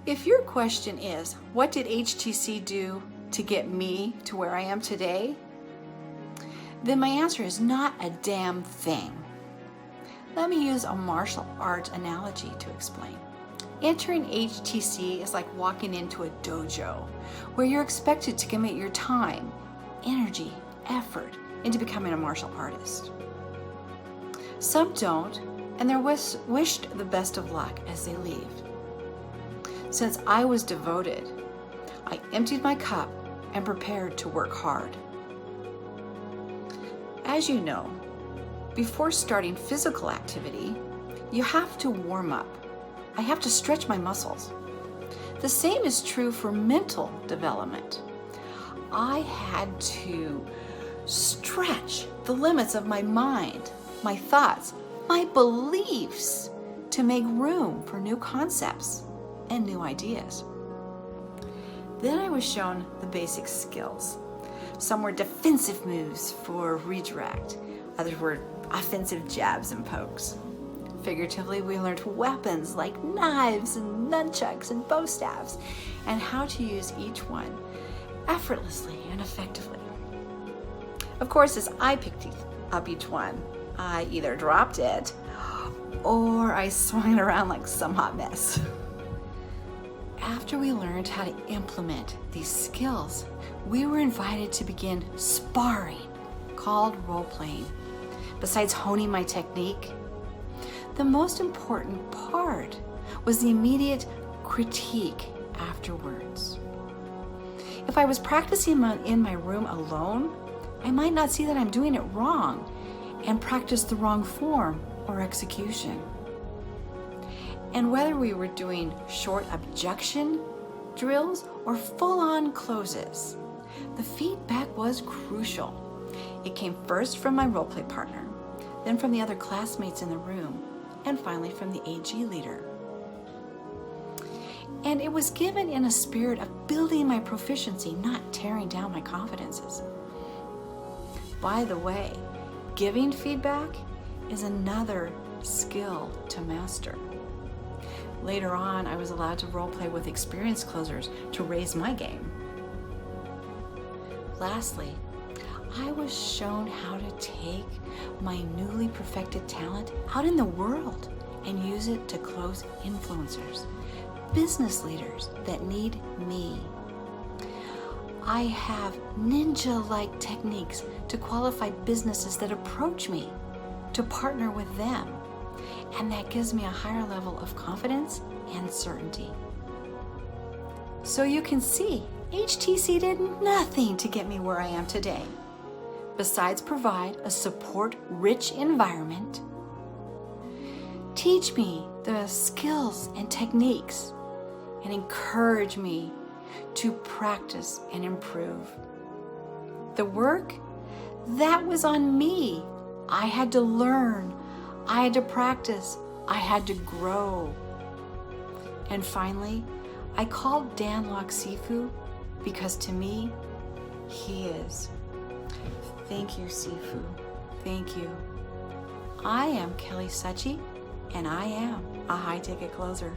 If your question is, what did HTC do to get me to where I am today? Then my answer is not a damn thing. Let me use a martial art analogy to explain. Entering HTC is like walking into a dojo where you're expected to commit your time, energy, effort into becoming a martial artist. Some don't, and they're wished the best of luck as they leave. Since I was devoted, I emptied my cup and prepared to work hard. As you know, before starting physical activity, you have to warm up. I have to stretch my muscles. The same is true for mental development. I had to stretch the limits of my mind, my thoughts, my beliefs to make room for new concepts and new ideas. Then I was shown the basic skills. Some were defensive moves for redirect. Others were offensive jabs and pokes. Figuratively, we learned weapons like knives and nunchucks and bow staves, and how to use each one effortlessly and effectively. Of course, as I picked up each one, I either dropped it or I swung it around like some hot mess. After we learned how to implement these skills, we were invited to begin sparring, called role-playing. Besides honing my technique, the most important part was the immediate critique afterwards. If I was practicing in my room alone, I might not see that I'm doing it wrong and practice the wrong form or execution. And whether we were doing short objection drills or full-on closes, the feedback was crucial. It came first from my role-play partner, then from the other classmates in the room, and finally from the AG leader. And it was given in a spirit of building my proficiency, not tearing down my confidences. By the way, giving feedback is another skill to master. Later on, I was allowed to role-play with experienced closers to raise my game. Lastly, I was shown how to take my newly perfected talent out in the world and use it to close influencers, business leaders that need me. I have ninja-like techniques to qualify businesses that approach me to partner with them, and that gives me a higher level of confidence and certainty. So you can see, HTC did nothing to get me where I am today, besides provide a support-rich environment, teach me the skills and techniques, and encourage me to practice and improve. The work, that was on me. I had to learn, I had to practice, I had to grow. And finally, I called Dan Lok Sifu because to me, he is. Thank you, Sifu. Thank you. I am Kelly Suchi, and I am a high-ticket closer.